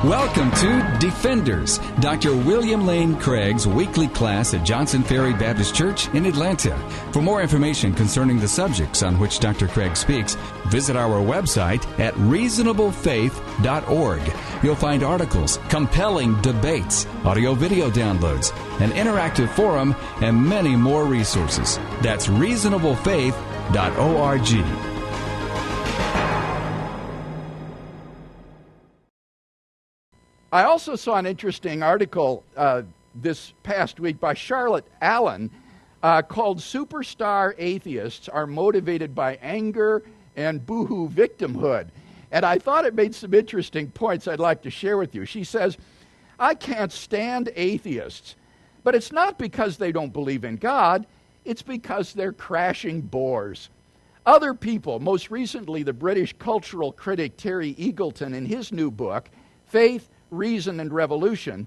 Welcome to Defenders, Dr. William Lane Craig's weekly class at Johnson Ferry Baptist Church in Atlanta. For more information concerning the subjects on which Dr. Craig speaks, visit our website at reasonablefaith.org. You'll find articles, compelling debates, audio-video downloads, an interactive forum, and many more resources. That's reasonablefaith.org. I also saw an interesting article this past week by Charlotte Allen called "Superstar Atheists Are Motivated by Anger and Boohoo Victimhood." And I thought it made some interesting points I'd like to share with you. She says, "I can't stand atheists, but it's not because they don't believe in God, it's because they're crashing bores. Other people, most recently the British cultural critic Terry Eagleton in his new book, Faith, Reason and Revolution,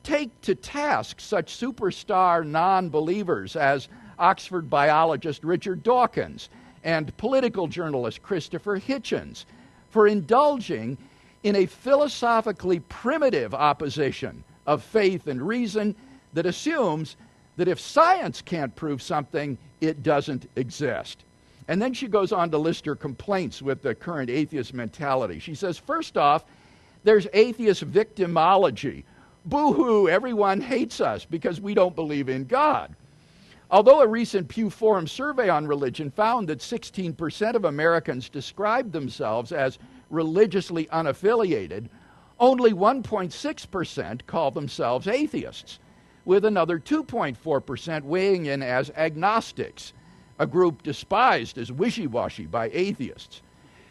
take to task such superstar non-believers as Oxford biologist Richard Dawkins and political journalist Christopher Hitchens for indulging in a philosophically primitive opposition of faith and reason that assumes that if science can't prove something, it doesn't exist." And then she goes on to list her complaints with the current atheist mentality. She says, first off, there's atheist victimology. Boo-hoo, everyone hates us because we don't believe in God. Although a recent Pew Forum survey on religion found that 16% of Americans described themselves as religiously unaffiliated, only 1.6% call themselves atheists, with another 2.4% weighing in as agnostics, a group despised as wishy-washy by atheists.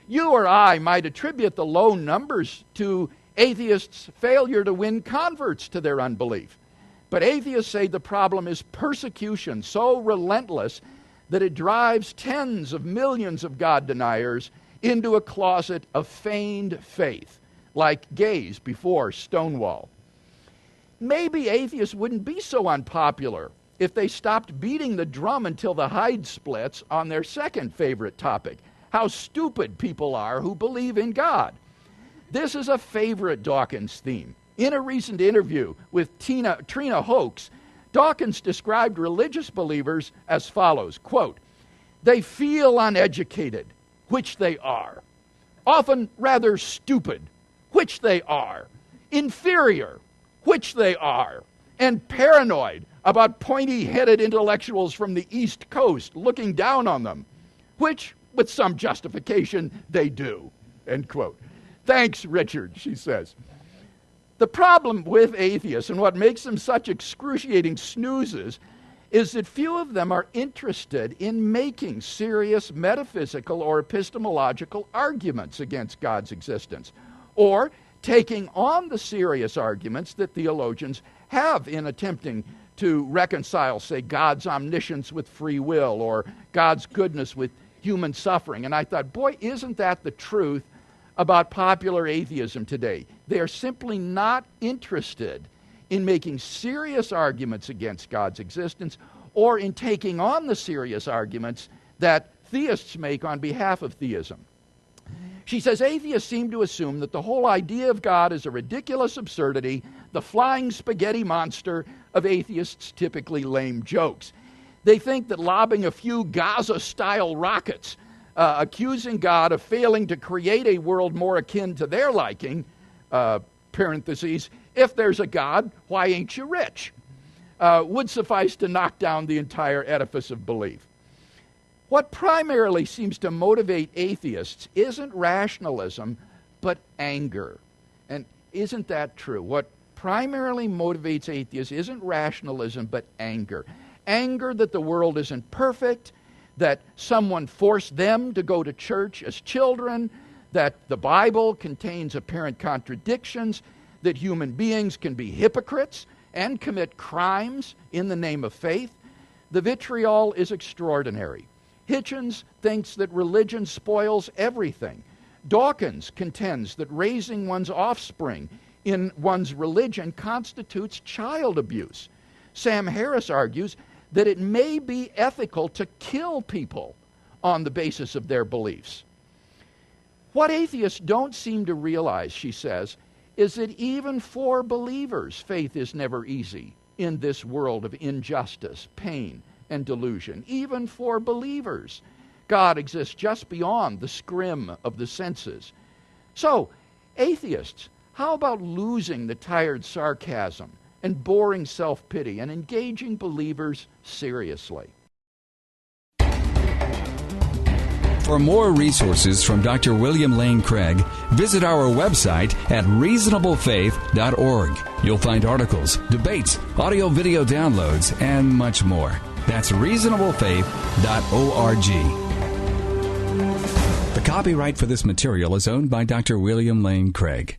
You or I might attribute the low numbers to atheists' failure to win converts to their unbelief. But atheists say the problem is persecution so relentless that it drives tens of millions of God deniers into a closet of feigned faith, like gays before Stonewall. Maybe atheists wouldn't be so unpopular if they stopped beating the drum until the hide splits on their second favorite topic, how stupid people are who believe in God. This is a favorite Dawkins theme. In a recent interview with Trina Hoax, Dawkins described religious believers as follows, quote, "They feel uneducated, which they are. Often rather stupid, which they are. Inferior, which they are. And paranoid about pointy-headed intellectuals from the East Coast looking down on them, which, with some justification, they do," end quote. "Thanks, Richard," she says. The problem with atheists and what makes them such excruciating snoozes is that few of them are interested in making serious metaphysical or epistemological arguments against God's existence, or taking on the serious arguments that theologians have in attempting to reconcile, say, God's omniscience with free will or God's goodness with human suffering. And I thought, boy, isn't that the truth about popular atheism today? They are simply not interested in making serious arguments against God's existence or in taking on the serious arguments that theists make on behalf of theism. She says atheists seem to assume that the whole idea of God is a ridiculous absurdity, the flying spaghetti monster of atheists' typically lame jokes. They think that lobbing a few Gaza-style rockets, accusing God of failing to create a world more akin to their liking, parentheses, if there's a God, why ain't you rich, would suffice to knock down the entire edifice of belief. What primarily seems to motivate atheists isn't rationalism, but anger. And isn't that true? What primarily motivates atheists isn't rationalism, but anger. Anger that the world isn't perfect, that someone forced them to go to church as children, that the Bible contains apparent contradictions, that human beings can be hypocrites and commit crimes in the name of faith. The vitriol is extraordinary. Hitchens thinks that religion spoils everything. Dawkins contends that raising one's offspring in one's religion constitutes child abuse. Sam Harris argues that it may be ethical to kill people on the basis of their beliefs. What atheists don't seem to realize, she says, is that even for believers, faith is never easy in this world of injustice, pain, and delusion. Even for believers, God exists just beyond the scrim of the senses. So, atheists, how about losing the tired sarcasm and boring self-pity and engaging believers seriously? For more resources from Dr. William Lane Craig, visit our website at reasonablefaith.org. You'll find articles, debates, audio-video downloads, and much more. That's reasonablefaith.org. The copyright for this material is owned by Dr. William Lane Craig.